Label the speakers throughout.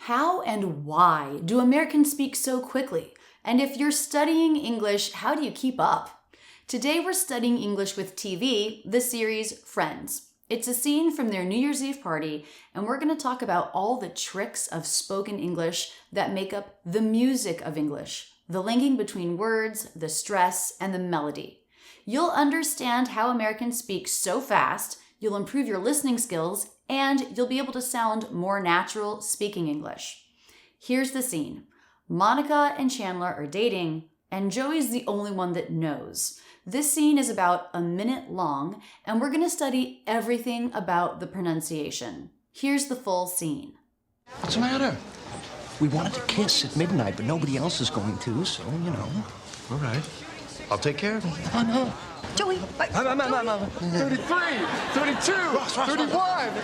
Speaker 1: How and why do Americans speak so quickly? And if you're studying English, how do you keep up? Today we're studying English with TV, the series Friends. It's a scene from their New Year's Eve party, and we're going to talk about all the tricks of spoken English that make up the music of English, the linking between words, the stress, and the melody. You'll understand how Americans speak so fast, you'll improve your listening skills, and you'll be able to sound more natural speaking English. Here's the scene. Monica and Chandler are dating, and Joey's the only one that knows. This scene is about a minute long, and we're going to study everything about the pronunciation. Here's the full scene.
Speaker 2: What's the matter? We wanted to kiss at midnight, but nobody else is going to, so, you know.
Speaker 3: All right. I'll take care of it.
Speaker 2: Oh, no.
Speaker 4: Joey,
Speaker 3: 33, 32,
Speaker 2: Ross,
Speaker 3: 31.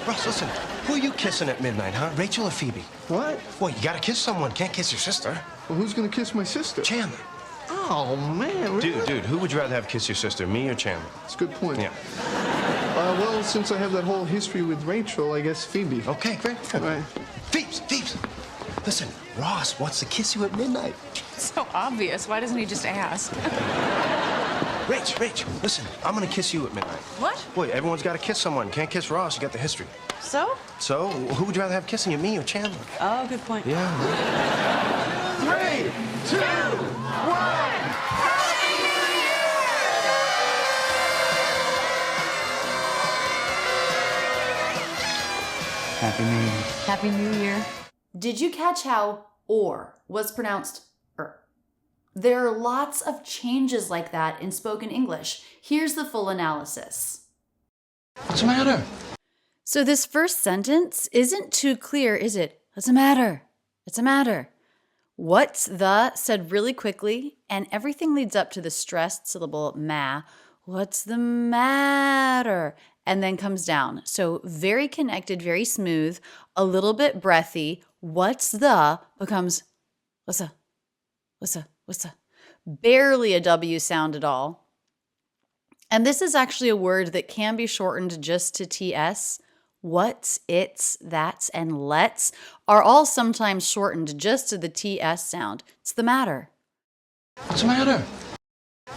Speaker 2: Ross, listen. Who are you kissing at midnight, huh? Rachel or Phoebe?
Speaker 3: What?
Speaker 2: Well, you gotta kiss someone. Can't kiss your sister.
Speaker 3: Well, who's gonna kiss my sister?
Speaker 2: Chandler.
Speaker 3: Oh, man. Really?
Speaker 5: Dude, who would you rather have kiss your sister, me or Chandler?
Speaker 3: That's a good point.
Speaker 5: Yeah.
Speaker 3: Well, since I have that whole history with Rachel, I guess Phoebe.
Speaker 2: Okay, great.
Speaker 3: All right.
Speaker 2: Phoebs. Listen, Ross wants to kiss you at midnight.
Speaker 4: so obvious. Why doesn't he just ask?
Speaker 2: Rach, listen, I'm gonna kiss you at midnight.
Speaker 4: What?
Speaker 5: Boy, everyone's got to kiss someone. Can't kiss Ross. You got the history.
Speaker 4: So?
Speaker 5: So, who would you rather have kissing you, me or Chandler?
Speaker 4: Oh, good point.
Speaker 5: Yeah.
Speaker 3: 3, 2, 1.
Speaker 2: Happy New Year.
Speaker 4: Happy New Year.
Speaker 1: Did you catch how or was pronounced er? There are lots of changes like that in spoken English. Here's the full analysis.
Speaker 2: What's the matter?
Speaker 1: So this first sentence isn't too clear, is it? What's the matter? What's the matter? What's the said really quickly, and everything leads up to the stressed syllable ma. What's the matter? And then comes down. So very connected, very smooth, a little bit breathy. What's the becomes what's the? Barely a W sound at all. And this is actually a word that can be shortened just to TS. What's, it's, that's, and let's are all sometimes shortened just to the TS sound. It's the matter.
Speaker 2: What's the matter?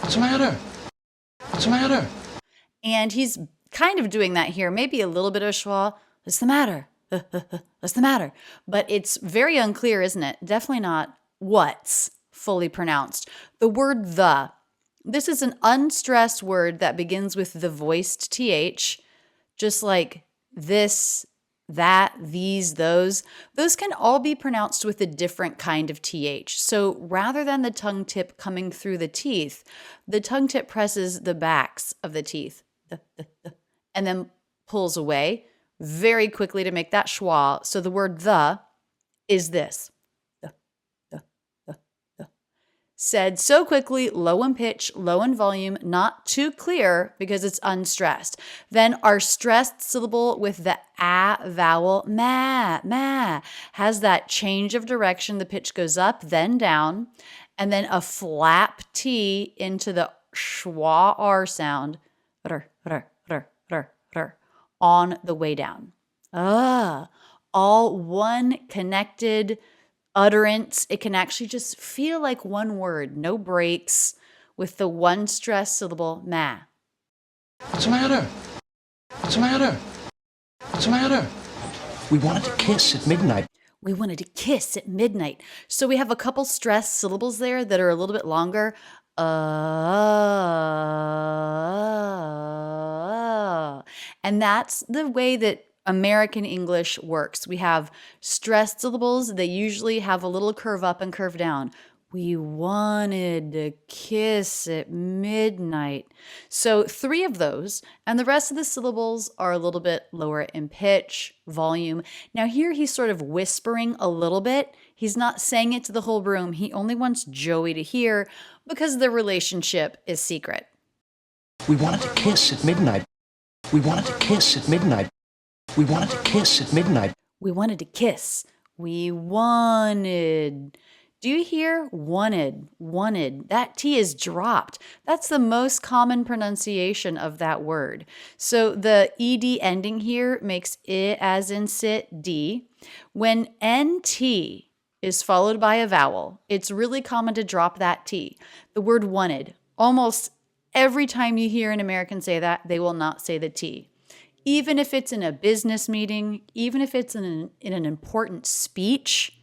Speaker 2: What's the matter? What's the matter?
Speaker 1: And he's kind of doing that here. Maybe a little bit of schwa. What's the matter? What's the matter? But it's very unclear, isn't it? Definitely not what's fully pronounced. The word the. This is an unstressed word that begins with the voiced TH, just like this, that, these, those. Those can all be pronounced with a different kind of TH. So rather than the tongue tip coming through the teeth, the tongue tip presses the backs of the teeth and then pulls away very quickly to make that schwa. So the word the is this. Said so quickly, low in pitch, low in volume, not too clear because it's unstressed. Then our stressed syllable with the a vowel, ma, has that change of direction. The pitch goes up, then down, and then a flap T into the schwa R sound, on the way down. All one connected utterance. It can actually just feel like one word, no breaks, with the one stressed syllable, ma.
Speaker 2: What's the matter? What's the matter? What's the matter? We wanted to kiss at midnight.
Speaker 1: We wanted to kiss at midnight. So we have a couple stressed syllables there that are a little bit longer. And that's the way that American English works. We have stressed syllables. They usually have a little curve up and curve down. We wanted to kiss at midnight. So 3 of those, and the rest of the syllables are a little bit lower in pitch, volume. Now here he's sort of whispering a little bit. He's not saying it to the whole room. He only wants Joey to hear because the relationship is secret.
Speaker 2: We wanted to kiss at midnight. We wanted to kiss at midnight. We wanted to kiss at midnight.
Speaker 1: We wanted to kiss. We wanted Do you hear wanted, wanted? That T is dropped. That's the most common pronunciation of that word. So the ED ending here makes I as in sit, D. When NT is followed by a vowel, it's really common to drop that T. The word wanted, almost every time you hear an American say that, they will not say the T. Even if it's in a business meeting, even if it's in an important speech,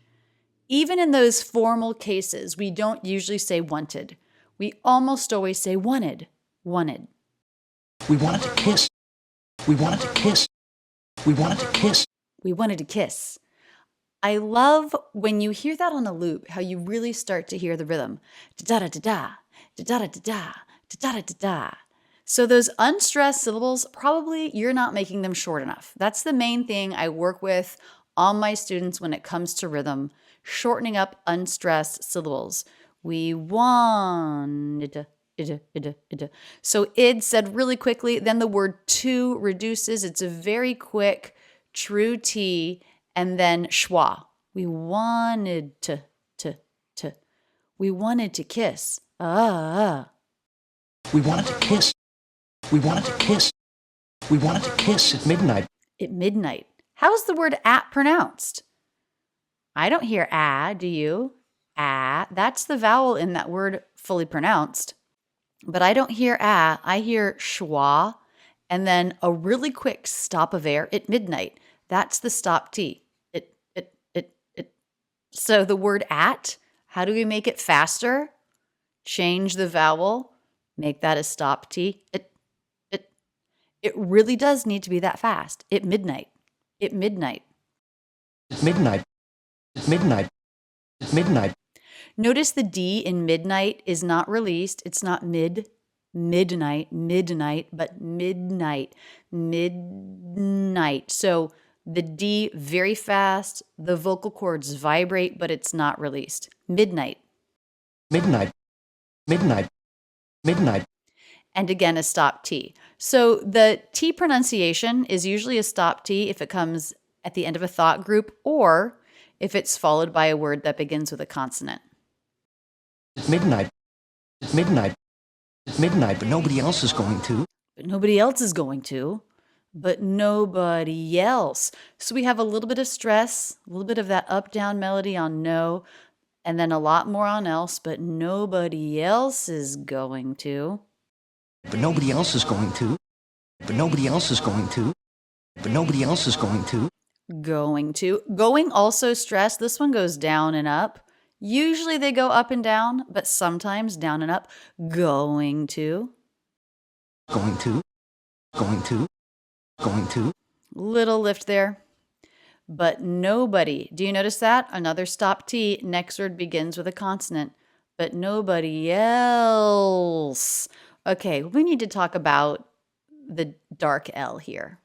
Speaker 1: even in those formal cases, we don't usually say wanted. We almost always say wanted, wanted.
Speaker 2: We wanted to kiss. We wanted to kiss. We wanted to kiss.
Speaker 1: We wanted to kiss. I love when you hear that on a loop, how you really start to hear the rhythm. Da-da-da-da-da, da-da-da-da-da, da-da-da-da-da. So those unstressed syllables, probably you're not making them short enough. That's the main thing I work with on my students when it comes to rhythm, shortening up unstressed syllables. We wanted. So id said really quickly, then the word to reduces. It's a very quick, true T, and then schwa. We wanted to. We wanted to kiss.
Speaker 2: We wanted to kiss. We wanted to kiss. We wanted to kiss at midnight.
Speaker 1: At midnight. How's the word at pronounced? I don't hear do you? That's the vowel in that word fully pronounced. But I don't hear I hear schwa, and then a really quick stop of air at midnight. That's the stop T. It. So the word at, how do we make it faster? Change the vowel, make that a stop T. It really does need to be that fast. At midnight. At midnight.
Speaker 2: At midnight. At midnight. At midnight.
Speaker 1: Notice the D in midnight is not released. It's not midnight, but midnight, midnight. So the D very fast, the vocal cords vibrate, but it's not released. Midnight.
Speaker 2: Midnight. Midnight. Midnight.
Speaker 1: And again, a stop T. So the T pronunciation is usually a stop T if it comes at the end of a thought group or if it's followed by a word that begins with a consonant.
Speaker 2: At midnight. At midnight. At midnight, but nobody else is going to.
Speaker 1: But nobody else is going to. But nobody else. So we have a little bit of stress, a little bit of that up-down melody on no, and then a lot more on else, but nobody else is going to.
Speaker 2: But nobody else is going to. But nobody else is going to. But nobody else is going to.
Speaker 1: Going to. Going also stressed. This one goes down and up. Usually they go up and down, but sometimes down and up. Going to.
Speaker 2: Going to. Going to. Going to.
Speaker 1: Little lift there. But nobody. Do you notice that? Another stop T. Next word begins with a consonant. But nobody else. Okay, we need to talk about the dark L here.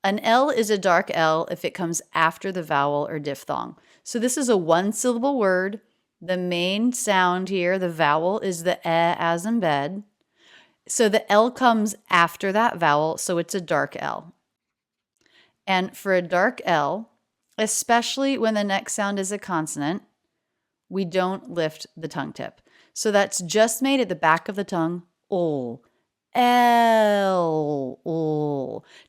Speaker 1: An L is a dark L if it comes after the vowel or diphthong. So this is a one-syllable word. The main sound here, the vowel, is the E as in bed. So the L comes after that vowel, so it's a dark L. And for a dark L, especially when the next sound is a consonant, we don't lift the tongue tip. So that's just made at the back of the tongue. L.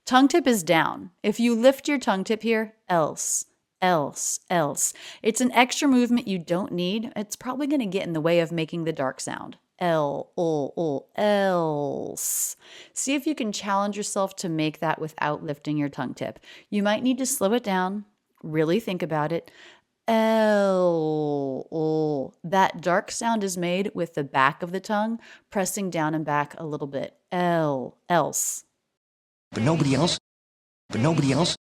Speaker 1: Tongue tip is down. If you lift your tongue tip here, else. It's an extra movement you don't need. It's probably going to get in the way of making the dark sound. Else. See if you can challenge yourself to make that without lifting your tongue tip. You might need to slow it down, really think about it. That dark sound is made with the back of the tongue pressing down and back a little bit. Else.
Speaker 2: But nobody else. But nobody else.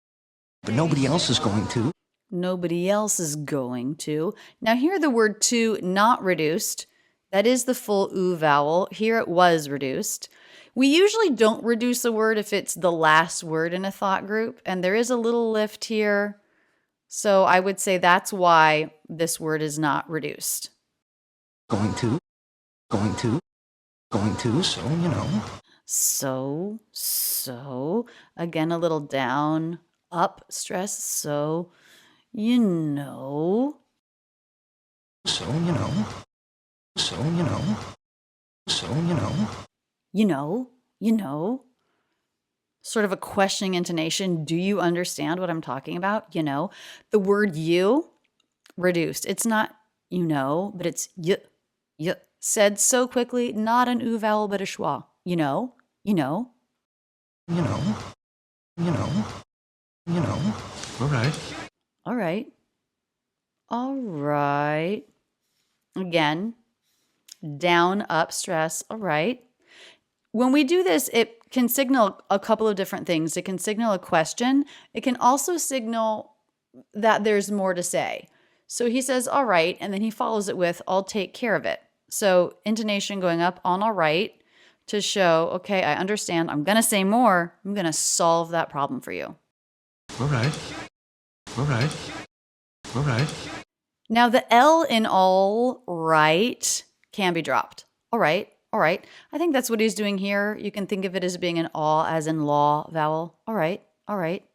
Speaker 2: But nobody else is going to.
Speaker 1: Nobody else is going to. Now here the word to not reduced. That is the full oo vowel. Here it was reduced. We usually don't reduce a word if it's the last word in a thought group, and there is a little lift here. So I would say that's why this word is not reduced.
Speaker 2: Going to. Going to. Going to, so, you know.
Speaker 1: So. Again, a little down, up, stress. So, you know.
Speaker 2: So,
Speaker 1: You know, you know. Sort of a questioning intonation. Do you understand what I'm talking about? You know, the word you reduced. It's not you know, but it's y, y. Said so quickly, not an oo vowel, but a schwa. You know, you know.
Speaker 2: You know. You know. You know. All right.
Speaker 1: All right. All right. Again, down, up, stress. All right. When we do this, it can signal a couple of different things. It can signal a question. It can also signal that there's more to say. So he says, all right, and then he follows it with, I'll take care of it. So intonation going up on all right to show, okay, I understand. I'm going to say more. I'm going to solve that problem for you.
Speaker 2: All right. All right. All right.
Speaker 1: Now the L in all right can be dropped. All right. All right. I think that's what he's doing here. You can think of it as being an aw as in law vowel. All right. All right.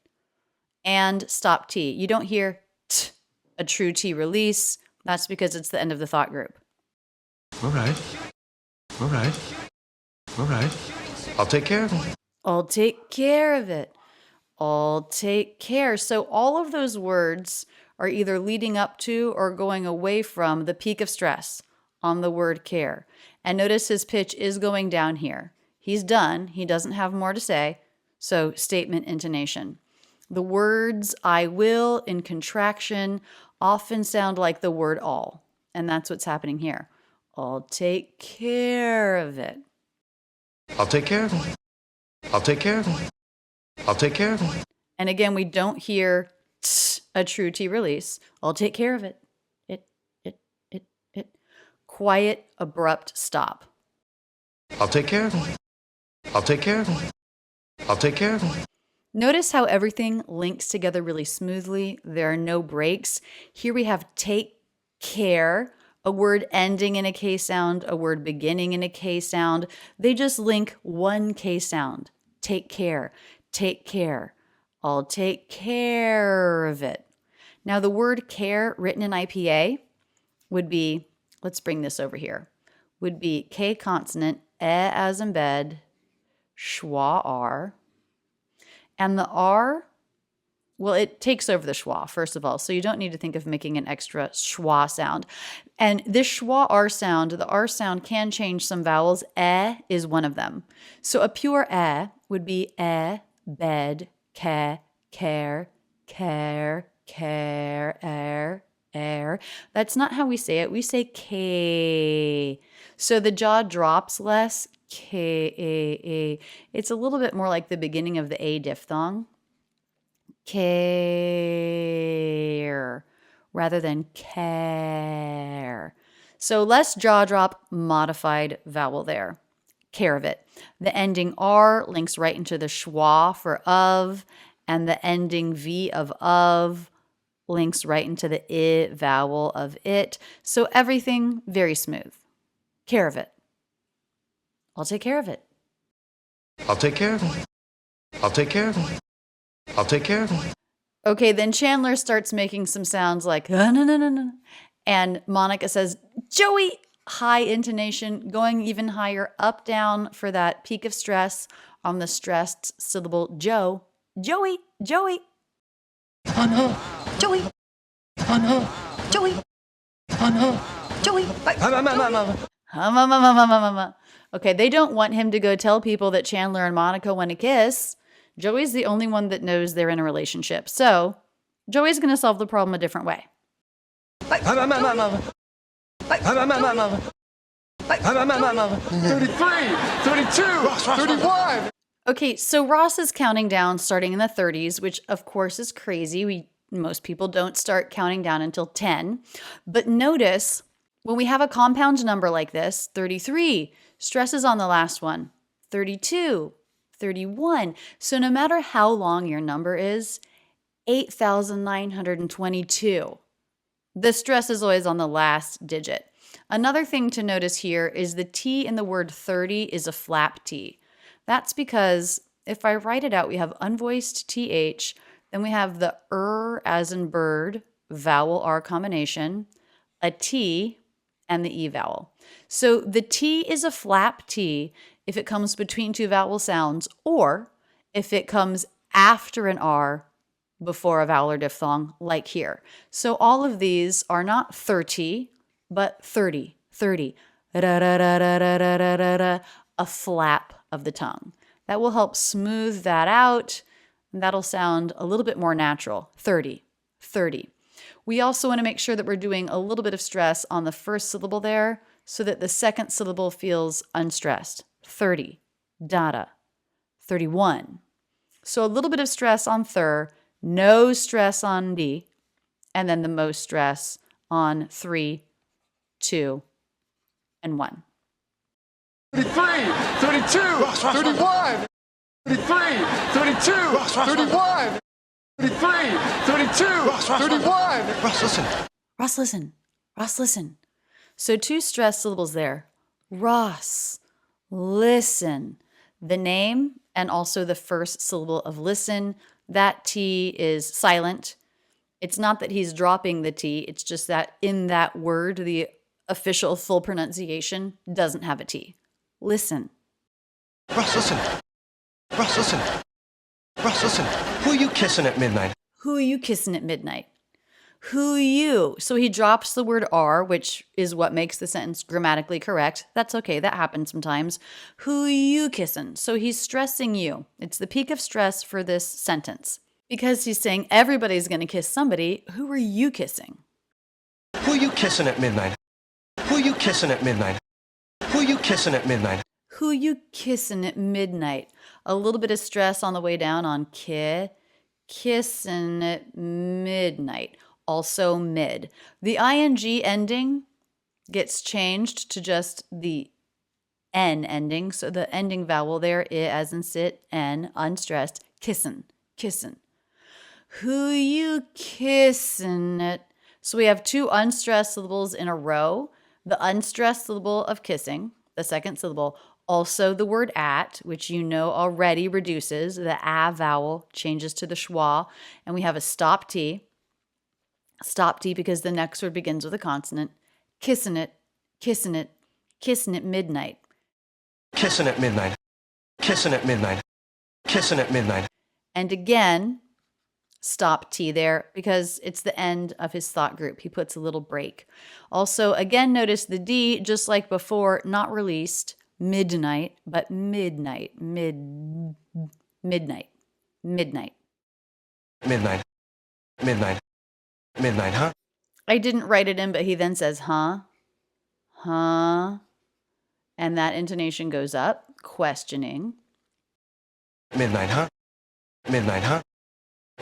Speaker 1: And stop T. You don't hear t, a true T release. That's because it's the end of the thought group.
Speaker 2: All right. All right. All right.
Speaker 5: I'll take care of it.
Speaker 1: I'll take care of it. I'll take care. So all of those words are either leading up to or going away from the peak of stress on the word care. And notice his pitch is going down here. He's done. He doesn't have more to say. So statement intonation. The words I will in contraction often sound like the word all. And that's what's happening here. I'll take care of it.
Speaker 5: I'll take care of it. I'll take care of it. I'll take care of it.
Speaker 1: And again, we don't hear a true T release. I'll take care of it. It. Quiet, abrupt stop.
Speaker 5: I'll take care of it. I'll take care of it. I'll take care of it.
Speaker 1: Notice how everything links together really smoothly. There are no breaks. Here we have take care, a word ending in a K sound, a word beginning in a K sound. They just link one K sound. Take care. Take care. I'll take care of it. Now the word care written in IPA would be, let's bring this over here, would be K consonant, E as in bed, schwa R. And the R, well, it takes over the schwa, first of all. So you don't need to think of making an extra schwa sound. And this schwa R sound, the R sound can change some vowels. E is one of them. So a pure E would be E, bed, care, care, care, care, air. That's not how we say it. We say K. So the jaw drops less. K. It's a little bit more like the beginning of the A diphthong. Care rather than care. So less jaw drop, modified vowel there. Care of it. The ending R links right into the schwa for of, and the ending V of links right into the I vowel of it. So everything very smooth. Care of it. I'll take care of it.
Speaker 5: I'll take care of it. I'll take care of it. I'll take care of it.
Speaker 1: Okay, then Chandler starts making some sounds like, no. And Monica says, Joey, high intonation, going even higher, up, down for that peak of stress on the stressed syllable Joe. Joey, Joey.
Speaker 2: Oh no.
Speaker 1: Joey.
Speaker 2: Oh no.
Speaker 1: Joey.
Speaker 2: Oh no.
Speaker 1: Joey.
Speaker 2: Mama.
Speaker 1: Okay, they don't want him to go tell people that Chandler and Monica want to kiss. Joey's the only one that knows they're in a relationship. So Joey's going to solve the problem a different way.
Speaker 3: 33, 32, 31.
Speaker 1: Okay, so Ross is counting down starting in the 30s, which of course is crazy. Most people don't start counting down until 10. But notice when we have a compound number like this, 33, stress is on the last one, 32, 31. So no matter how long your number is, 8,922, the stress is always on the last digit. Another thing to notice here is the T in the word 30 is a flap T. That's because if I write it out, we have unvoiced TH, then we have the as in bird, vowel R combination, a T, and the E vowel. So the T is a flap T if it comes between two vowel sounds or if it comes after an R before a vowel or diphthong, like here. So all of these are not 30, but 30, 30. A flap of the tongue. That will help smooth that out. And that'll sound a little bit more natural. 30, 30. We also want to make sure that we're doing a little bit of stress on the first syllable there so that the second syllable feels unstressed. 30, dada, 31. So a little bit of stress on thir, no stress on D, and then the most stress on 3, 2, and 1.
Speaker 3: 33, 32, 31, 33, 32, 31, 33, 32, 31.
Speaker 2: Ross, listen.
Speaker 1: Ross, listen. Ross, listen. So 2 stress syllables there. Ross, listen. The name and also the first syllable of listen, that T is silent. It's not that he's dropping the T, it's just that in that word, the official full pronunciation doesn't have a T. Listen.
Speaker 5: Ross, listen. Ross, listen. Ross, listen. Who are you kissing at midnight?
Speaker 1: Who are you kissing at midnight? Who you? So he drops the word are, which is what makes the sentence grammatically correct. That's okay. That happens sometimes. Who you kissing? So he's stressing you. It's the peak of stress for this sentence because he's saying everybody's going to kiss somebody. Who are you kissing?
Speaker 5: Who are you kissing at midnight? Who are you kissing at midnight? Who are you kissing at midnight?
Speaker 1: Who you kissing at midnight? A little bit of stress on the way down on kissing at midnight. Also mid. The ing ending gets changed to just the N ending. So the ending vowel there, I as in sit, N, unstressed, kissin', kissin'. Who you kissin' it? So we have 2 unstressed syllables in a row. The unstressed syllable of kissing, the second syllable. Also the word at, which you know already reduces. The a vowel changes to the schwa. And we have a stop T. Stop T because the next word begins with a consonant. Kissin' it, kissin' it, kissin' at midnight.
Speaker 5: Kissing at midnight. Kissing at midnight. Kissing at midnight.
Speaker 1: And again, stop T there because it's the end of his thought group. He puts a little break. Also, again, notice the D, just like before, not released. Midnight, but midnight. Midnight. Midnight.
Speaker 5: Midnight. Midnight. Midnight, huh?
Speaker 1: I didn't write it in, but he then says, huh? Huh? And that intonation goes up, questioning.
Speaker 5: Midnight, huh? Midnight, huh?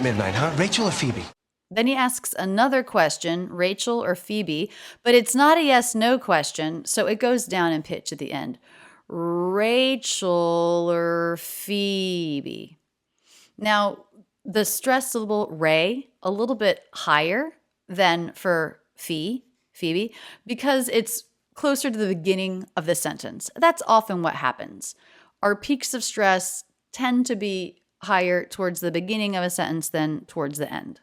Speaker 5: Midnight, huh? Rachel or Phoebe?
Speaker 1: Then he asks another question, Rachel or Phoebe, but it's not a yes-no question, so it goes down in pitch at the end. Rachel or Phoebe? Now, the stressed syllable Ray, a little bit higher than for Phoebe, because it's closer to the beginning of the sentence. That's often what happens. Our peaks of stress tend to be higher towards the beginning of a sentence than towards the end.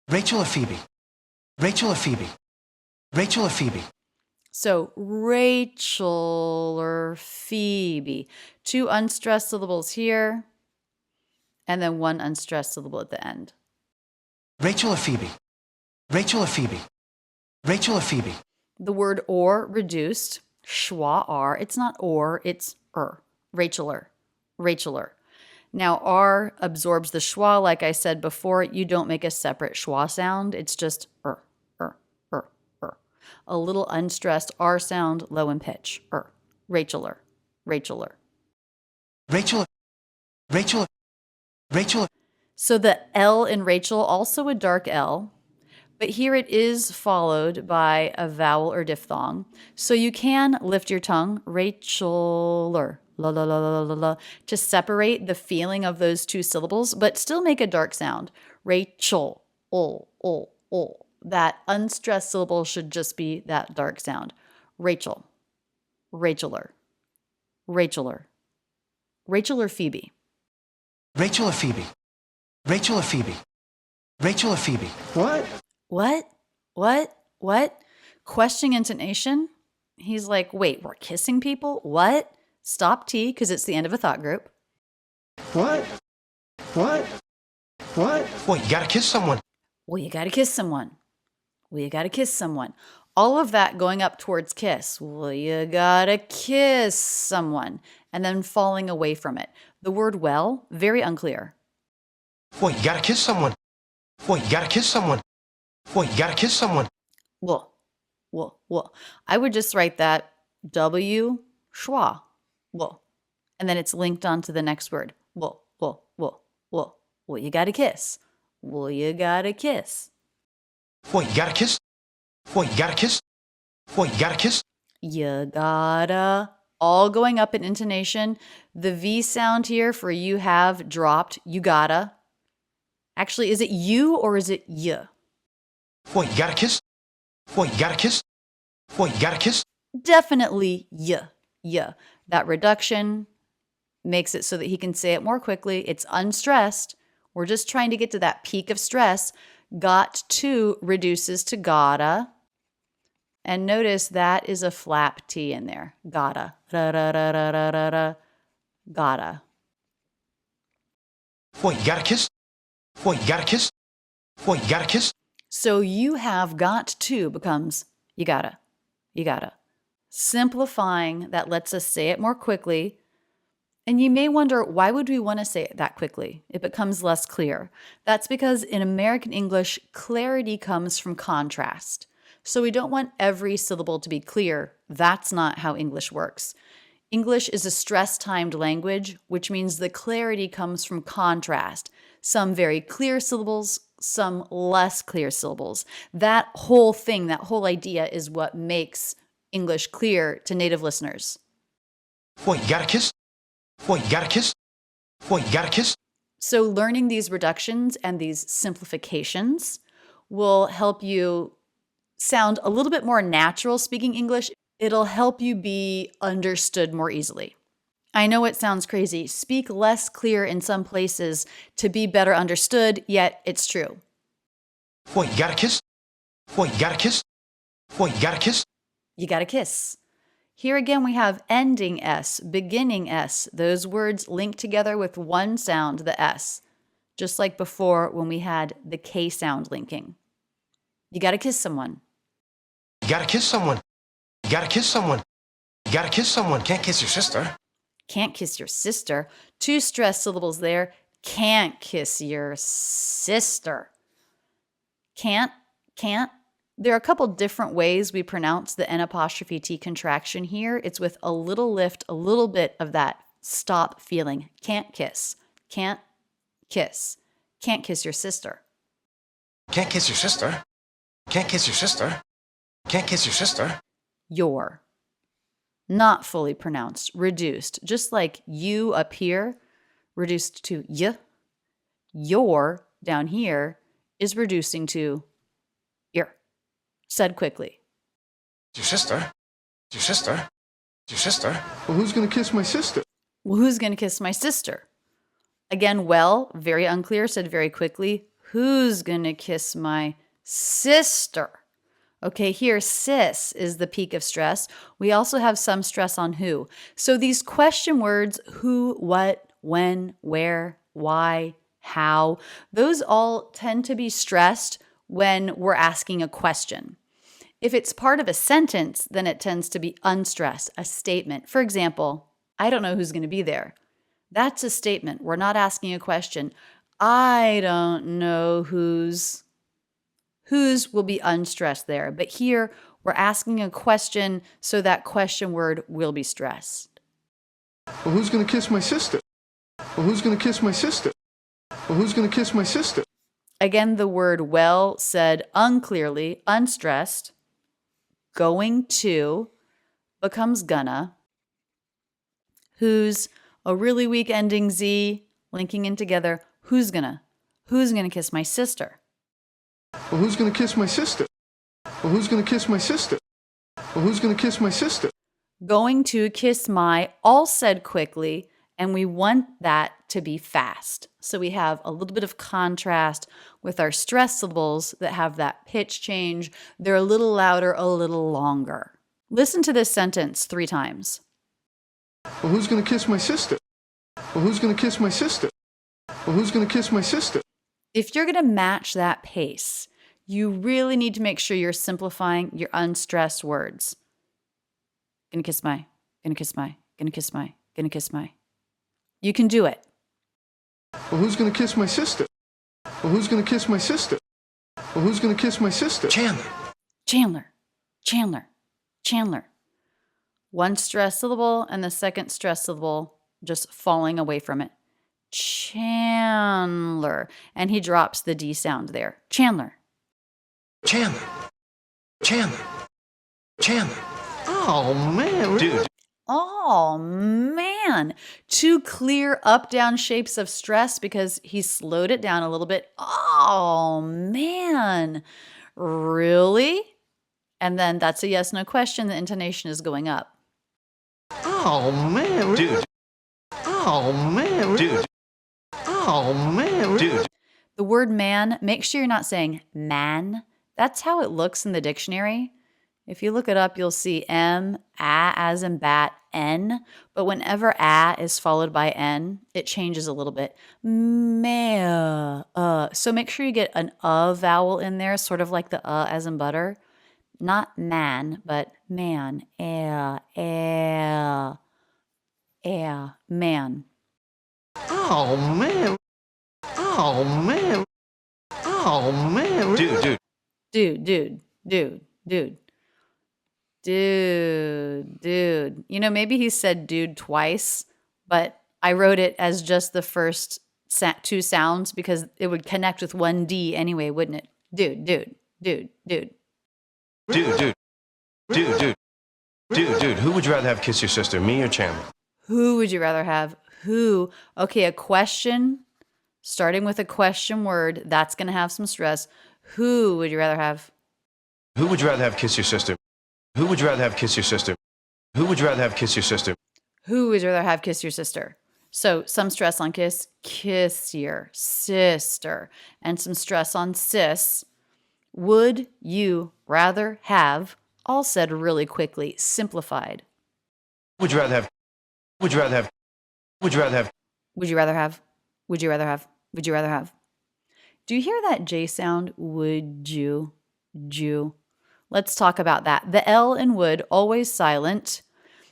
Speaker 5: Rachel or Phoebe? Rachel or Phoebe? Rachel or Phoebe?
Speaker 1: So Rachel or Phoebe. 2 unstressed syllables here, and then 1 unstressed syllable at the end.
Speaker 5: Rachel or Phoebe? Rachel or Phoebe? Rachel or Phoebe?
Speaker 1: The word or reduced, schwa R. It's not or, it's Racheler, Racheler. Now R absorbs the schwa, like I said before. You don't make a separate schwa sound. It's just a little unstressed R sound, low in pitch. Racheler, Racheler.
Speaker 5: Rachel, Rachel, Rachel.
Speaker 1: So the L in Rachel, also a dark L, but here it is followed by a vowel or diphthong. So you can lift your tongue, Racheler, la la la la la la, to separate the feeling of those 2 syllables, but still make a dark sound. Rachel, oh. That unstressed syllable should just be that dark sound. Rachel, Racheler, Racheler. Rachel or Phoebe?
Speaker 5: Rachel or Phoebe? Rachel or Phoebe? Rachel or Phoebe?
Speaker 3: What?
Speaker 1: What? Questioning intonation. He's like, wait, we're kissing people? What? Stop T, because it's the end of a thought group.
Speaker 3: What? What? What?
Speaker 5: Well, you gotta kiss someone.
Speaker 1: Well, you gotta kiss someone. Well, you gotta kiss someone. All of that going up towards kiss. Well, you gotta kiss someone. And then falling away from it. The word well, very unclear.
Speaker 5: Well, you gotta kiss someone. Well, you gotta kiss someone. Well, you gotta kiss someone.
Speaker 1: Well. I would just write that W, schwa. Well. And then it's linked onto the next word. Well, you gotta kiss. Well, you gotta kiss.
Speaker 5: Well, you gotta kiss. Well, you gotta kiss. Well, you gotta kiss.
Speaker 1: You gotta. All going up in intonation. The V sound here for you have dropped. You gotta. Actually, is it you or is it y?
Speaker 5: Well, you gotta kiss. Well, you gotta kiss. Well, you gotta kiss.
Speaker 1: Definitely y. That reduction makes it so that he can say it more quickly. It's unstressed. We're just trying to get to that peak of stress. Got to reduces to gotta. And notice that is a flap T in there. Gotta. Gotta.
Speaker 5: Well, you gotta kiss. Well, you gotta kiss. Well, you gotta kiss.
Speaker 1: So you have got to becomes you gotta. You gotta. Simplifying, that lets us say it more quickly. And you may wonder, why would we want to say it that quickly? It becomes less clear. That's because in American English, clarity comes from contrast. So we don't want every syllable to be clear. That's not how English works. English is a stress-timed language, which means the clarity comes from contrast. Some very clear syllables, some less clear syllables. That whole thing, that whole idea is what makes English clear to native listeners.
Speaker 5: Well, you gotta kiss. Well, you gotta kiss. Well, you gotta kiss.
Speaker 1: So learning these reductions and these simplifications will help you sound a little bit more natural speaking English. It'll help you be understood more easily. I know it sounds crazy. Speak less clear in some places to be better understood, yet it's true.
Speaker 5: Well, you gotta kiss. Well, you gotta kiss. Well, you gotta kiss.
Speaker 1: You gotta kiss. Here again, we have ending S, beginning S. Those words linked together with one sound, the S, just like before when we had the K sound linking. You gotta kiss someone.
Speaker 5: You gotta kiss someone. You gotta kiss someone. You gotta kiss someone. Can't kiss your sister.
Speaker 1: Can't kiss your sister. Two stress syllables there. Can't kiss your sister. Can't. There are a couple different ways we pronounce the N''T contraction here. It's with a little lift, a little bit of that stop feeling. Can't kiss. Can't kiss. Can't kiss your sister.
Speaker 5: Can't kiss your sister. Can't kiss your sister. Can't kiss your sister.
Speaker 1: Your. Not fully pronounced. Reduced. Just like you up here, reduced to y. Your down here is reducing to ear. Said quickly.
Speaker 5: Your sister. Your sister. Your sister.
Speaker 3: Well, who's going to kiss my sister?
Speaker 1: Well, who's going to kiss my sister? Again, well, very unclear, said very quickly. Who's going to kiss my sister? Okay, here, sis is the peak of stress. We also have some stress on who. So these question words, who, what, when, where, why, how, those all tend to be stressed when we're asking a question. If it's part of a sentence, then it tends to be unstressed, a statement. For example, I don't know who's going to be there. That's a statement. We're not asking a question. I don't know who's. Whose will be unstressed there. But here, we're asking a question, so that question word will be stressed.
Speaker 3: Well, who's going to kiss my sister? Well, who's going to kiss my sister? Well, who's going to kiss my sister?
Speaker 1: Again, the word well said unclearly, unstressed. Going to becomes gonna. Who's a really weak ending Z, linking in together. Who's gonna kiss my sister?
Speaker 3: Well, who's going to kiss my sister? Well, who's going to kiss my sister? Well, who's going to kiss my sister?
Speaker 1: Going to kiss my, all said quickly, And we want that to be fast. So we have a little bit of contrast with our stress syllables that have that pitch change. They're a little louder, a little longer. Listen to this sentence 3 times.
Speaker 3: Well, who's gonna kiss my sister? Well, who's gonna kiss my sister? Well, who's gonna kiss my sister?
Speaker 1: If you're going to match that pace, you really need to make sure you're simplifying your unstressed words. Gonna kiss my, gonna kiss my, gonna kiss my, gonna kiss my. You can do it.
Speaker 3: Well, who's gonna kiss my sister? Well, who's gonna kiss my sister? Well, who's gonna kiss my sister?
Speaker 5: Chandler.
Speaker 1: Chandler, Chandler, Chandler. One stress syllable and the second stress syllable just falling away from it. Chandler. And he drops the D sound there. Chandler.
Speaker 5: Chandler. Chandler. Chandler.
Speaker 3: Oh, man.
Speaker 5: Dude.
Speaker 1: Oh, man. 2 clear up-down shapes of stress because he slowed it down a little bit. Oh, man. Really? And then that's a yes-no question. The intonation is going up.
Speaker 3: Oh, man.
Speaker 5: Dude.
Speaker 3: Oh, man.
Speaker 5: Dude.
Speaker 3: Oh, man.
Speaker 5: Dude.
Speaker 1: The word man, make sure you're not saying man. That's how it looks in the dictionary. If you look it up, you'll see M, A as in bat, N. But whenever A is followed by N, it changes a little bit. So make sure you get an vowel in there, sort of like the as in butter. Not man, but man. Man.
Speaker 3: Oh, man. Oh, man. Oh, man.
Speaker 5: Dude.
Speaker 1: Dude. You know, maybe he said dude twice, but I wrote it as just the first 2 sounds because it would connect with one D anyway, wouldn't it? Dude.
Speaker 5: Dude. Who would you rather have kiss your sister, me or Chandler?
Speaker 1: Who would you rather have? Who? Okay, a question, starting with a question word, that's going to have some stress. Who would you rather have?
Speaker 5: Who would you rather have kiss your sister? Who would you rather have kiss your sister? Who would you rather have kiss your sister?
Speaker 1: Who would you rather have kiss your sister? So some stress on kiss your sister. And some stress on sis. Would you rather have, all said really quickly, simplified.
Speaker 5: Would you rather have? Would you rather have? Would you rather have?
Speaker 1: Would you rather have? Would you rather have? Would you rather have? Do you hear that J sound? Would you? Jew. Let's talk about that. The L in would, always silent.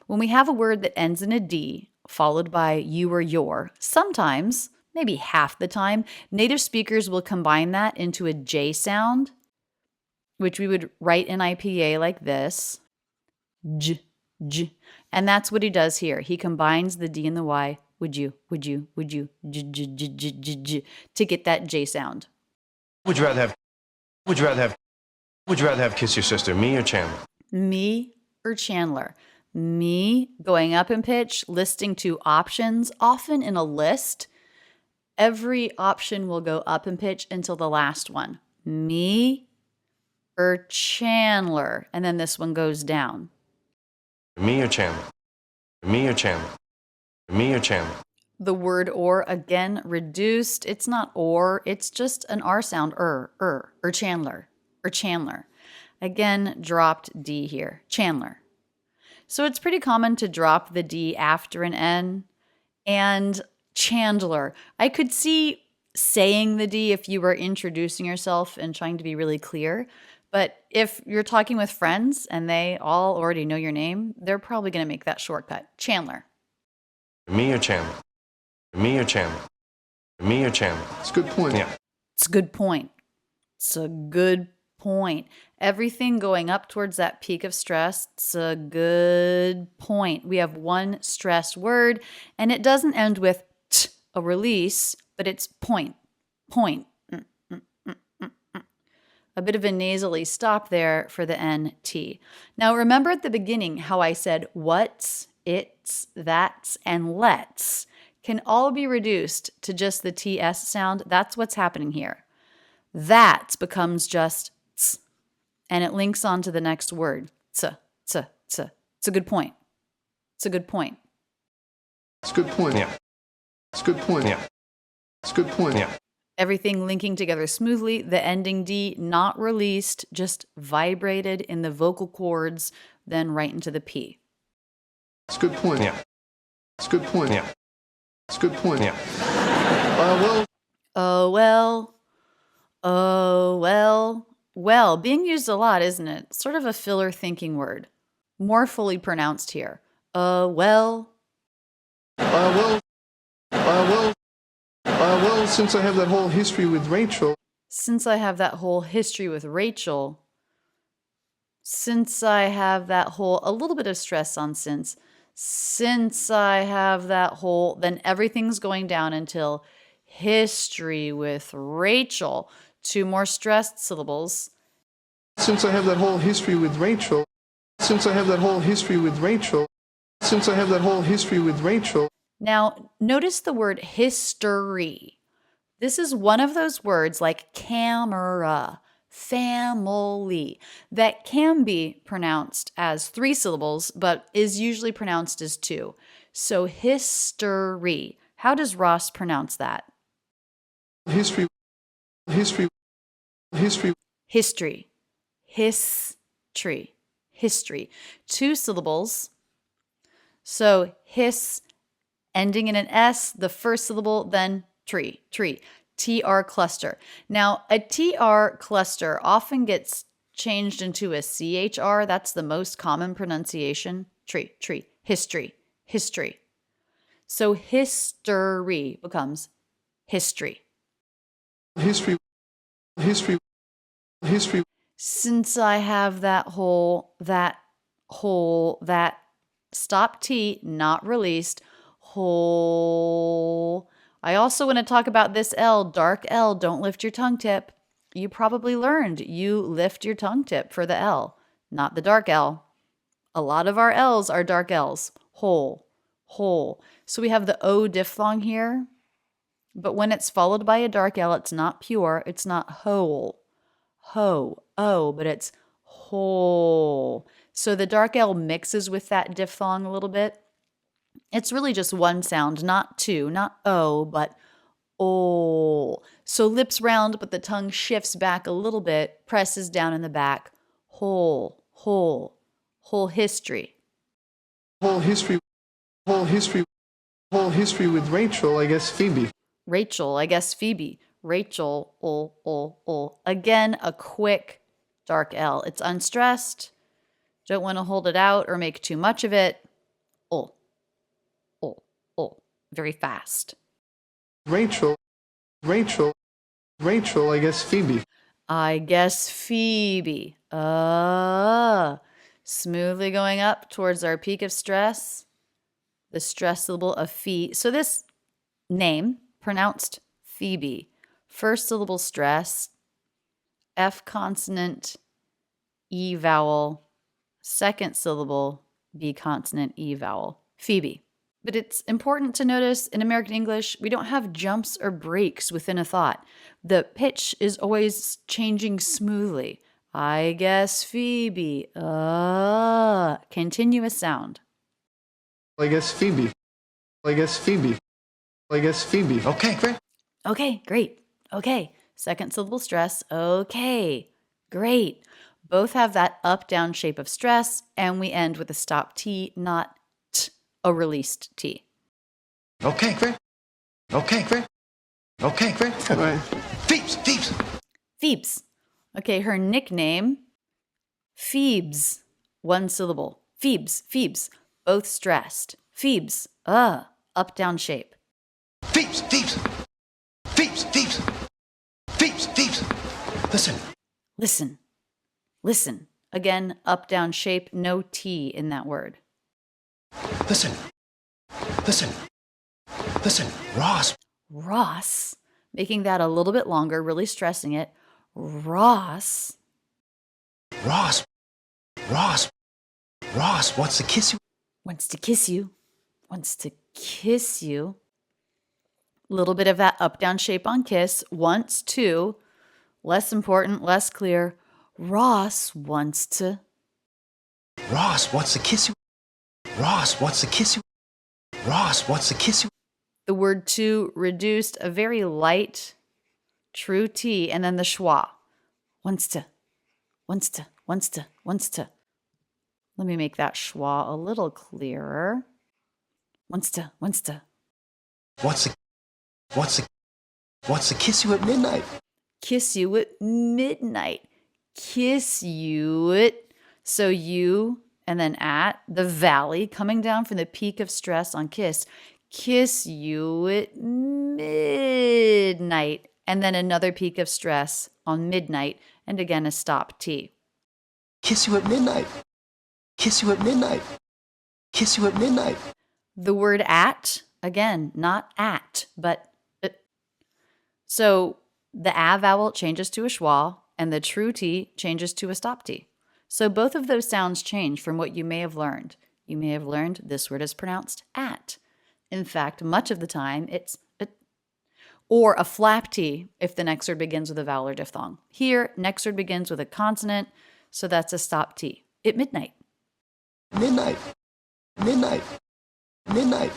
Speaker 1: When we have a word that ends in a D, followed by you or your, sometimes, maybe half the time, native speakers will combine that into a J sound, which we would write in IPA like this. J. And that's what he does here. He combines the D and the Y. Would you, j, to get that J sound.
Speaker 5: Would you rather have? Would you rather have? Would you rather have kiss your sister, me or Chandler?
Speaker 1: Me or Chandler? Me going up in pitch, listing 2 options, often in a list. Every option will go up in pitch until the last one. Me or Chandler? And then this one goes down.
Speaker 5: Me or Chandler? Me or Chandler? Me or Chandler?
Speaker 1: The word or, again, reduced. It's not or, it's just an R sound, or Chandler, or Chandler. Again, dropped D here, Chandler. So it's pretty common to drop the D after an N. And Chandler, I could see saying the D if you were introducing yourself and trying to be really clear. But if you're talking with friends and they all already know your name, they're probably going to make that shortcut. Chandler.
Speaker 5: Me or Chandler? Me or Chandler? Me or Chandler?
Speaker 3: It's a good point.
Speaker 5: Yeah.
Speaker 1: It's a good point. It's a good point. Everything going up towards that peak of stress, it's a good point. We have one stressed word, and it doesn't end with t, a release, but it's point. A bit of a nasally stop there for the NT. Now remember at the beginning how I said what's, it's, that's, and let's can all be reduced to just the TS sound. That's what's happening here. That becomes just ts, and it links on to the next word. Ts. It's a good point. It's a good point.
Speaker 3: It's a good point.
Speaker 5: Yeah.
Speaker 3: It's a good point.
Speaker 5: Yeah.
Speaker 3: It's a good point.
Speaker 5: Yeah.
Speaker 1: Everything linking together smoothly. The ending D not released, just vibrated in the vocal cords, then right into the P.
Speaker 3: It's a good point.
Speaker 5: Yeah.
Speaker 3: It's a good point.
Speaker 5: Yeah.
Speaker 3: It's a good point.
Speaker 5: Yeah.
Speaker 3: Well,
Speaker 1: Oh, well. Oh, well. Well, being used a lot, isn't it? Sort of a filler thinking word. More fully pronounced here. Well.
Speaker 3: well, since I have that whole history with Rachel.
Speaker 1: Since I have that whole history with Rachel. Since I have that whole, a little bit of stress on since. Since I have that whole, then everything's going down until history with Rachel. 2 more stressed syllables.
Speaker 3: Since I have that whole history with Rachel. Since I have that whole history with Rachel. Since I have that whole history with Rachel.
Speaker 1: Now, notice the word history. This is one of those words like camera, family, that can be pronounced as 3 syllables, but is usually pronounced as 2. So history. How does Ross pronounce that?
Speaker 3: History. History. History.
Speaker 1: History. History. History. 2 syllables. So his, ending in an S, the first syllable, then tree. TR cluster. Now, a TR cluster often gets changed into a CHR. That's the most common pronunciation. Tree. History. So history becomes history.
Speaker 3: History.
Speaker 1: Since I have that stop T, not released, whole. I also want to talk about this L, dark L, don't lift your tongue tip. You probably learned you lift your tongue tip for the L, not the dark L. A lot of our L's are dark L's. Whole. So we have the O diphthong here, but when it's followed by a dark L, it's not pure, it's not whole. But it's whole. So the dark L mixes with that diphthong a little bit. It's really just one sound, not 2, not O, but O. So lips round, but the tongue shifts back a little bit, presses down in the back. Whole history.
Speaker 3: Whole history with Rachel, I guess Phoebe.
Speaker 1: Rachel, I guess Phoebe. Rachel, Again, a quick dark L. It's unstressed. Don't want to hold it out or make too much of it. Very fast.
Speaker 3: Rachel, I guess Phoebe.
Speaker 1: I guess Phoebe. Smoothly going up towards our peak of stress. The stress syllable of Phi. So this name, pronounced Phoebe. First syllable stress. F consonant, E vowel. Second syllable, B consonant, E vowel. Phoebe. But it's important to notice in American English, we don't have jumps or breaks within a thought. The pitch is always changing smoothly. I guess Phoebe. Continuous sound.
Speaker 3: I guess Phoebe.
Speaker 5: Okay, great.
Speaker 1: Okay, great. Okay. Second syllable stress. Okay, great. Both have that up-down shape of stress, and we end with a stop T, not T, a released T.
Speaker 5: Okay, great.
Speaker 3: All right.
Speaker 5: Phoebs.
Speaker 1: Okay, her nickname, Phoebs. 1 syllable. Phoebs. Both stressed. Phoebs. Up-down shape.
Speaker 5: Phoebs.
Speaker 1: Listen. Again, up-down shape, no T in that word.
Speaker 5: Listen.
Speaker 1: Ross. Making that a little bit longer, really stressing it. Ross
Speaker 5: wants to kiss you.
Speaker 1: wants to kiss you. Little bit of that up-down shape on kiss. Wants to. Less important, less clear. Ross wants to
Speaker 5: kiss you. Ross wants to kiss you.
Speaker 1: The word to reduced, a very light, true T, and then the schwa. Wants to. Let me make that schwa a little clearer. Wants to.
Speaker 5: Wants to kiss you at midnight.
Speaker 1: Kiss you at midnight. Kiss you at. So you, and then at, the valley, coming down from the peak of stress on kiss. Kiss you at midnight. And then another peak of stress on midnight, and again a stop T.
Speaker 5: Kiss you at midnight. Kiss you at midnight. Kiss you at midnight.
Speaker 1: The word at, again, not at, but so the a vowel changes to a schwa, and the true T changes to a stop T. So both of those sounds change from what you may have learned. You may have learned this word is pronounced at. In fact, much of the time it's or a flap T if the next word begins with a vowel or diphthong. Here, next word begins with a consonant, so that's a stop T. At midnight.
Speaker 5: Midnight. Midnight. Midnight.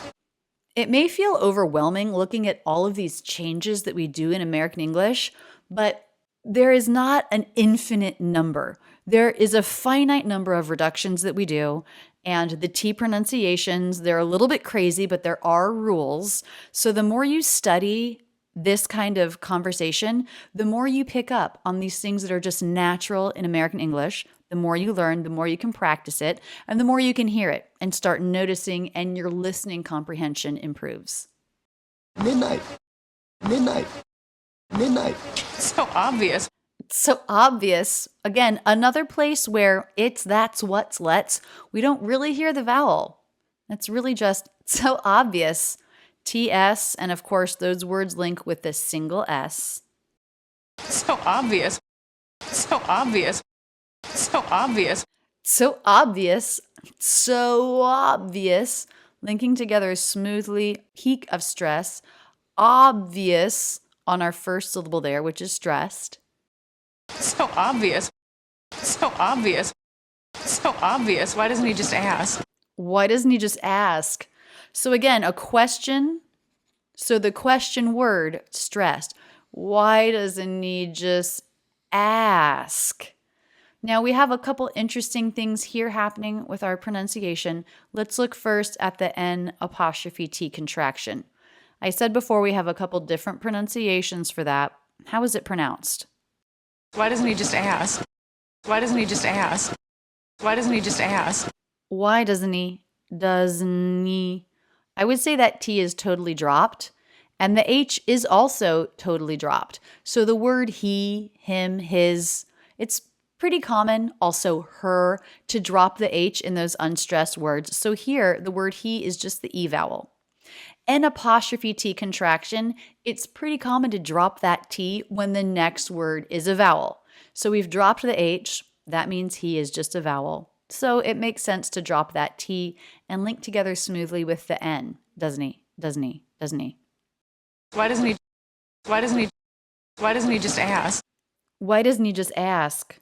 Speaker 1: It may feel overwhelming looking at all of these changes that we do in American English, but there is not an infinite number. There is a finite number of reductions that we do, and the T pronunciations, they're a little bit crazy, but there are rules. So the more you study this kind of conversation, the more you pick up on these things that are just natural in American English. The more you learn, the more you can practice it, and the more you can hear it and start noticing, and your listening comprehension improves.
Speaker 5: Midnight. Midnight. Midnight.
Speaker 4: So obvious.
Speaker 1: It's so obvious. Again, another place where it's, that's, what's, let's, we don't really hear the vowel. It's really just so obvious. TS, and of course, those words link with the single S.
Speaker 4: So obvious. So obvious. So obvious.
Speaker 1: So obvious. So obvious. Linking together smoothly. Peak of stress. Obvious on our first syllable there, which is stressed.
Speaker 4: So obvious. So obvious. So obvious. Why doesn't he just ask?
Speaker 1: Why doesn't he just ask? So again, a question. So the question word, stressed. Why doesn't he just ask? Now we have a couple interesting things here happening with our pronunciation. Let's look first at the N apostrophe T contraction. I said before we have a couple different pronunciations for that. How is it pronounced?
Speaker 4: Why doesn't he just ask? Why doesn't he just ask? Why doesn't he just ask?
Speaker 1: Why doesn't he? Doesn't he? I would say that T is totally dropped, and the H is also totally dropped. So the word he, him, his, it's pretty common, also her, to drop the H in those unstressed words. So here, the word he is just the E vowel. An apostrophe T contraction, it's pretty common to drop that T when the next word is a vowel. So we've dropped the H, that means he is just a vowel. So it makes sense to drop that T and link together smoothly with the N, doesn't he? Doesn't he? Doesn't he?
Speaker 4: Why doesn't he? Why doesn't he? Why doesn't he just ask?
Speaker 1: Why doesn't he just ask?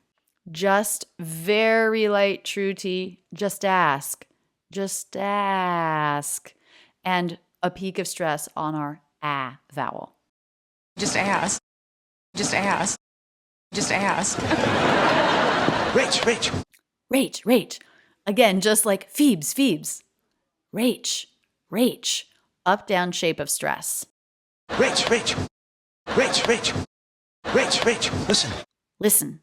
Speaker 1: Just very light true T. Just ask. Just ask. And a peak of stress on our A vowel.
Speaker 4: Just ask. Just ask. Just ask.
Speaker 5: Rach.
Speaker 1: Rach. Again, just like Phoebs. Rach. Up, down shape of stress.
Speaker 5: Rach. Listen.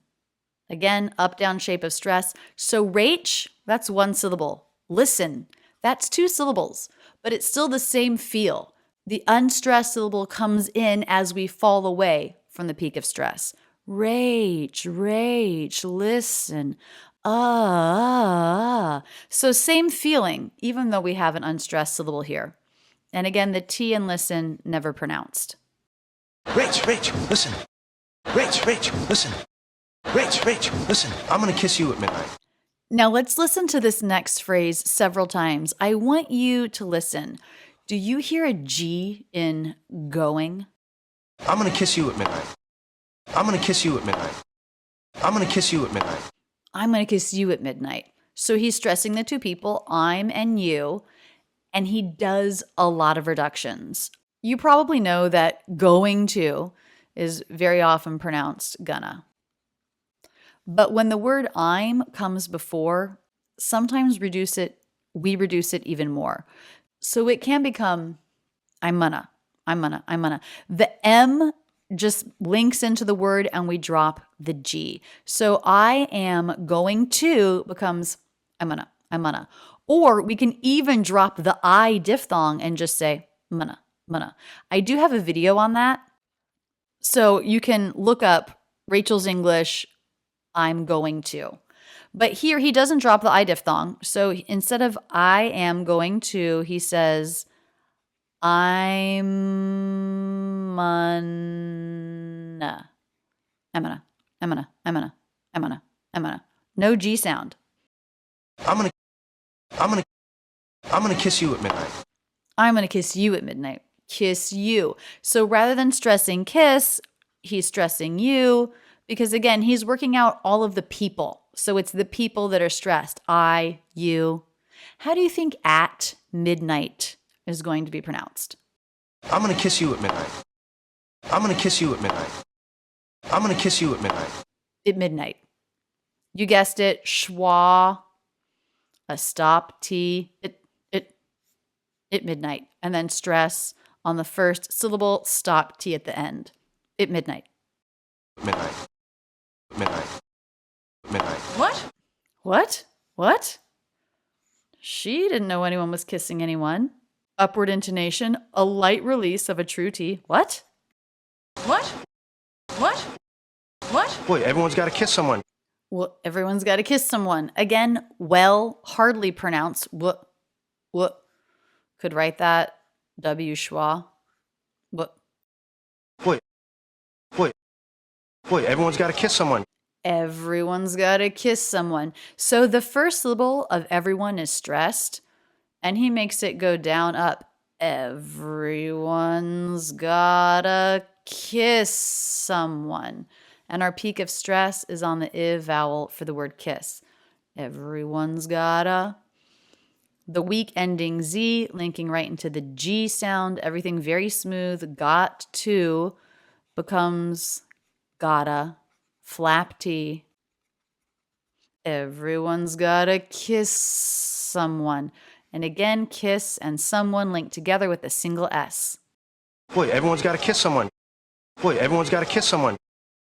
Speaker 1: Again, up, down shape of stress. So Rach, that's one syllable. Listen, that's two syllables, but it's still the same feel. The unstressed syllable comes in as we fall away from the peak of stress. Rach, listen. So same feeling, even though we have an unstressed syllable here. And again, the T in listen never pronounced.
Speaker 5: Rach, listen. Rach, listen. Rach, listen. I'm gonna kiss you at midnight.
Speaker 1: Now let's listen to this next phrase several times. I want you to listen. Do you hear a G in going?
Speaker 5: I'm gonna kiss you at midnight. I'm gonna kiss you at midnight. I'm gonna kiss you at midnight.
Speaker 1: I'm gonna kiss you at midnight. So he's stressing the two people, I'm and you. and he does a lot of reductions. You probably know that going to is very often pronounced gonna. But when the word I'm comes before, sometimes we reduce it even more. So it can become I'm gonna. The M just links into the word and we drop the G. So I am going to becomes I'm gonna. Or we can even drop the I diphthong and just say gonna. I do have a video on that. So you can look up Rachel's English, I'm going to. But here he doesn't drop the I diphthong. So instead of I am going to, he says I'm gonna. No G sound.
Speaker 5: I'm gonna kiss you at midnight.
Speaker 1: I'm gonna kiss you at midnight. Kiss you. So rather than stressing kiss, he's stressing you because again, he's working out all of the people. So it's the people that are stressed. I, you. How do you think at midnight is going to be pronounced?
Speaker 5: I'm gonna kiss you at midnight. I'm gonna kiss you at midnight. I'm gonna kiss you at midnight.
Speaker 1: At midnight. You guessed it. Schwa. A stop T. At midnight. And then stress on the first syllable, stop T at the end. At midnight.
Speaker 5: Midnight. Midnight. Midnight.
Speaker 1: What? She didn't know anyone was kissing anyone. Upward intonation, a light release of a true T. What?
Speaker 5: Boy, everyone's got to kiss someone.
Speaker 1: Well, everyone's got to kiss someone. Again, well, hardly pronounced. What? Could write that. W schwa. What?
Speaker 5: Boy, everyone's got to kiss someone.
Speaker 1: Everyone's got to kiss someone. So the first syllable of everyone is stressed, and he makes it go down, up. Everyone's gotta kiss someone. And our peak of stress is on the I vowel for the word kiss. Everyone's gotta. The weak ending Z linking right into the G sound. Everything very smooth. Got to becomes gotta. Flap T. Everyone's gotta kiss someone. And again, kiss and someone linked together with a single S.
Speaker 5: Boy, everyone's got to kiss someone. Boy, everyone's got to kiss someone.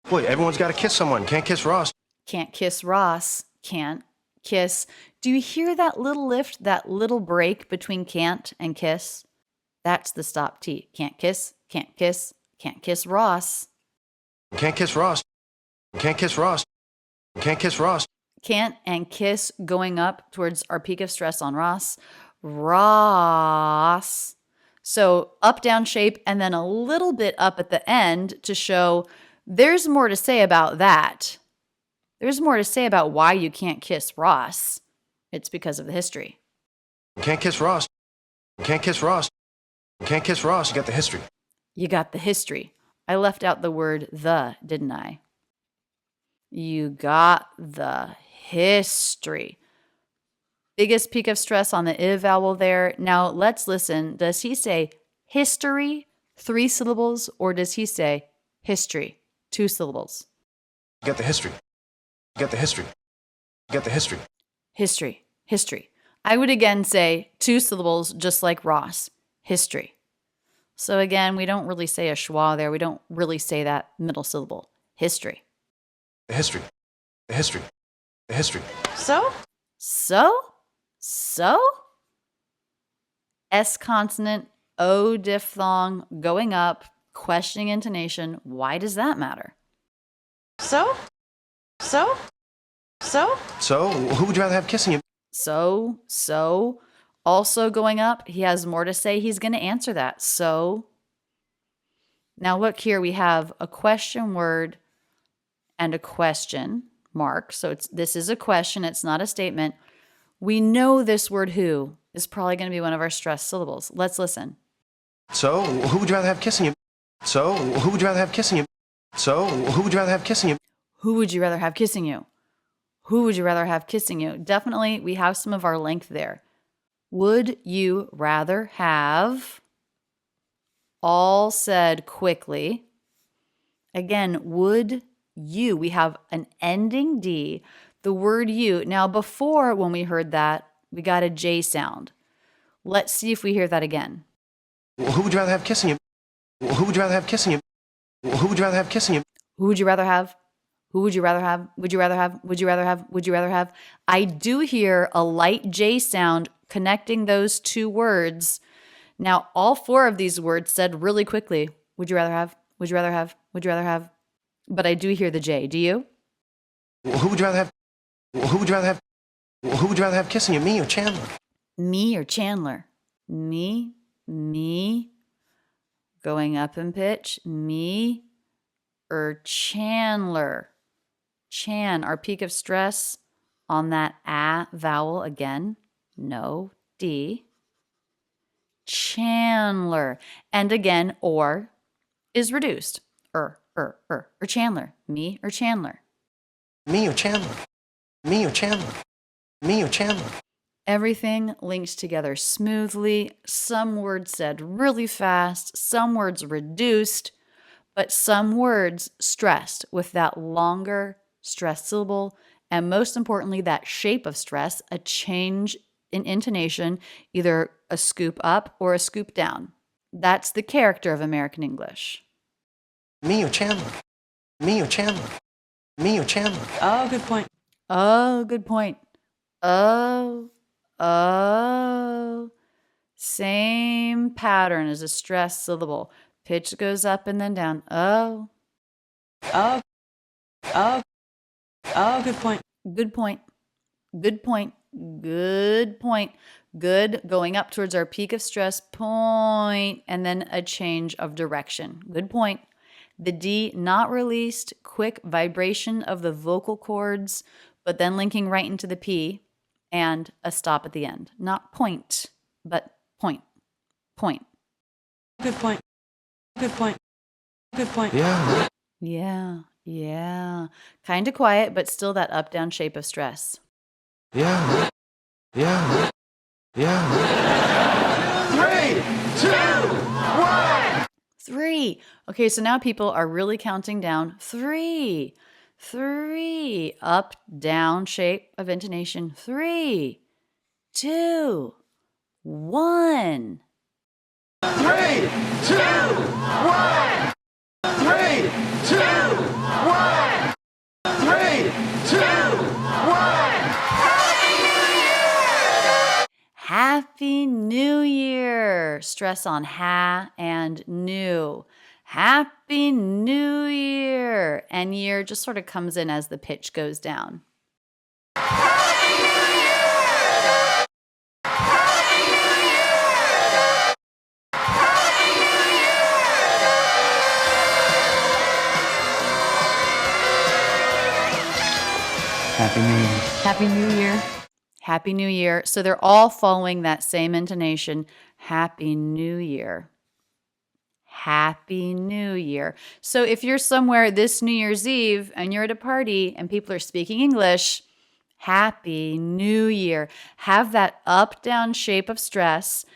Speaker 5: Boy, everyone's got to kiss someone. Can't kiss Ross.
Speaker 1: Can't kiss Ross. Can't kiss. Do you hear that little lift, that little break between can't and kiss? That's the stop T. Can't kiss, can't kiss, can't kiss Ross.
Speaker 5: Can't kiss Ross. Can't kiss Ross. Can't kiss Ross.
Speaker 1: Can't and kiss going up towards our peak of stress on Ross. Ross. So up, down shape, and then a little bit up at the end to show there's more to say about that. There's more to say about why you can't kiss Ross. It's because of the history.
Speaker 5: Can't kiss Ross. Can't kiss Ross. Can't kiss Ross. You got the history.
Speaker 1: You got the history. I left out the word the, didn't I? You got the history. Biggest peak of stress on the I vowel there. Now let's listen. Does he say history, 3 syllables, or does he say history, 2 syllables?
Speaker 5: You got the history. You got the history. You got the history.
Speaker 1: History. I would again say 2 syllables, just like Ross. History. So again, we don't really say a schwa there. We don't really say that middle syllable. History.
Speaker 5: The history. The history. The history.
Speaker 1: So? S consonant, O diphthong, going up, questioning intonation. Why does that matter?
Speaker 5: So, who would you rather have kissing you?
Speaker 1: So, also going up, he has more to say. He's going to answer that. So, now look here, we have a question word and a question mark. So this is a question. It's not a statement. We know this word who is probably going to be one of our stressed syllables. Let's listen.
Speaker 5: So, who would you rather have kissing you? So, who would you rather have kissing you? So, who would you rather have kissing you?
Speaker 1: Who would you rather have kissing you? Who would you rather have kissing you? Definitely, we have some of our length there. Would you rather have? All said quickly. Again, would you? We have an ending D, the word you. Now, before when we heard that, we got a J sound. Let's see if we hear that again.
Speaker 5: Who would you rather have kissing you? Who would you rather have kissing you? Who would you rather have kissing you?
Speaker 1: Who would you rather have? Who would you rather have? Would you rather have? Would you rather have? Would you rather have? I do hear a light J sound connecting those two words. Now, all four of these words said really quickly. Would you rather have? Would you rather have? Would you rather have? But I do hear the J. Do you?
Speaker 5: Who would you rather have? Who would you rather have? Who would you rather have kissing you, me or Chandler?
Speaker 1: Me or Chandler? Me. Going up in pitch. Me or Chandler? Chan, our peak of stress on that A vowel again. No, D. Chandler. And again, or is reduced. Or Chandler. Me or Chandler?
Speaker 5: Me or Chandler? Me or Chandler? Me or Chandler?
Speaker 1: Everything linked together smoothly. Some words said really fast, some words reduced, but some words stressed with that longer stressed syllable, and most importantly, that shape of stress, a change in intonation, either a scoop up or a scoop down. That's the character of American English.
Speaker 5: Me or Chandler? Me or Chandler? Me or Chandler?
Speaker 4: Oh, good point.
Speaker 1: Oh, good point. Oh. Same pattern as a stressed syllable. Pitch goes up and then down. Oh.
Speaker 4: Good point.
Speaker 1: Good point. Good point. Good point. Good. Going up towards our peak of stress point, and then a change of direction. Good point. The D not released, quick vibration of the vocal cords, but then linking right into the P, and a stop at the end. Not point, but point. Point.
Speaker 4: Good point. Good point. Good point.
Speaker 5: Yeah.
Speaker 1: Yeah. Kind of quiet, but still that up-down shape of stress.
Speaker 5: Yeah. 3, 2, 1.
Speaker 1: 3. Okay, so now people are really counting down. 3. Up, down shape of intonation. 3, 2, 1.
Speaker 5: 3, 2, 1. 3, 2, 1. 3, 2, 1.
Speaker 1: Happy New Year. Stress on ha and new. Happy New Year. And year just sort of comes in as the pitch goes down.
Speaker 2: Happy New Year.
Speaker 4: Happy New Year.
Speaker 1: Happy New Year. So they're all following that same intonation. Happy New Year. Happy New Year. So if you're somewhere this New Year's Eve and you're at a party and people are speaking English, Happy New Year. Have that up-down shape of stress.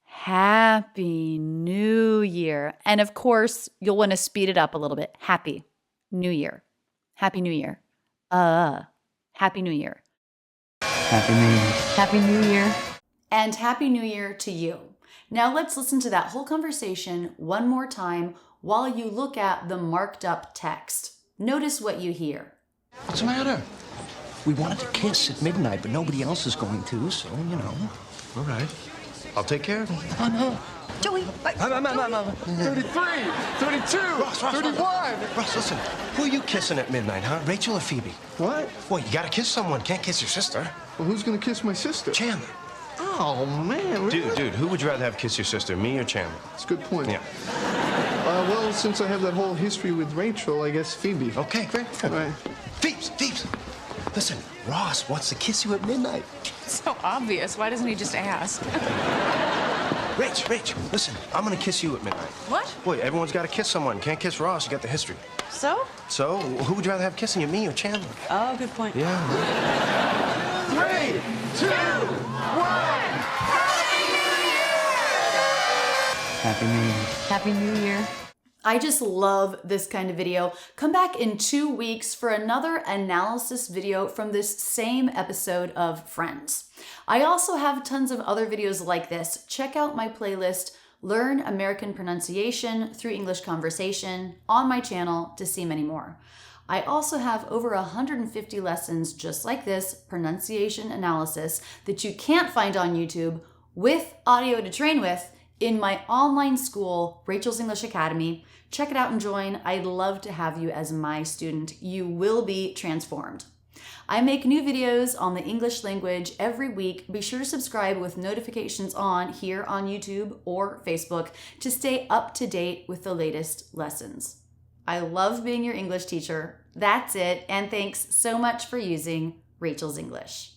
Speaker 1: Happy New Year. And of course, you'll want to speed it up a little bit. Happy New Year. Happy New Year. Happy New Year.
Speaker 2: Happy New Year.
Speaker 4: Happy New Year.
Speaker 1: And Happy New Year to you. Now let's listen to that whole conversation one more time while you look at the marked up text. Notice what you hear.
Speaker 2: What's the matter?
Speaker 5: We wanted to kiss at midnight, but nobody else is going to, so, you know.
Speaker 3: All right. I'll take care of it.
Speaker 5: Oh, no.
Speaker 4: Joey.
Speaker 3: 33, 32, 31.
Speaker 5: Russ, listen. Who are you kissing at midnight, huh? Rachel or Phoebe?
Speaker 3: What?
Speaker 5: Well, you gotta kiss someone. Can't kiss your sister.
Speaker 3: Well, who's going to kiss my sister?
Speaker 5: Chandler.
Speaker 3: Oh, man. Really?
Speaker 5: Dude, who would you rather have kiss your sister, me or Chandler?
Speaker 3: That's a good point.
Speaker 5: Yeah.
Speaker 3: Well, since I have that whole history with Rachel, I guess Phoebe.
Speaker 5: Okay, great.
Speaker 3: All right.
Speaker 5: Phoebs. Listen, Ross wants to kiss you at midnight.
Speaker 4: So obvious. Why doesn't he just ask?
Speaker 5: Rach, listen, I'm gonna kiss you at midnight.
Speaker 4: What?
Speaker 5: Boy, everyone's gotta kiss someone. Can't kiss Ross, you got the history.
Speaker 4: So?
Speaker 5: So, who would you rather have kissing you, me or Chandler?
Speaker 4: Oh, good point.
Speaker 5: Yeah.
Speaker 3: 3, 2, 1.
Speaker 2: Happy New Year.
Speaker 4: Happy New Year.
Speaker 1: I just love this kind of video. Come back in 2 weeks for another analysis video from this same episode of Friends. I also have tons of other videos like this. Check out my playlist, Learn American Pronunciation Through English Conversation, on my channel to see many more. I also have over 150 lessons just like this, pronunciation analysis, that you can't find on YouTube, with audio to train with, in my online school, Rachel's English Academy. Check it out and join. I'd love to have you as my student. You will be transformed. I make new videos on the English language every week. Be sure to subscribe with notifications on here on YouTube or Facebook to stay up to date with the latest lessons. I love being your English teacher. That's it, and thanks so much for using Rachel's English.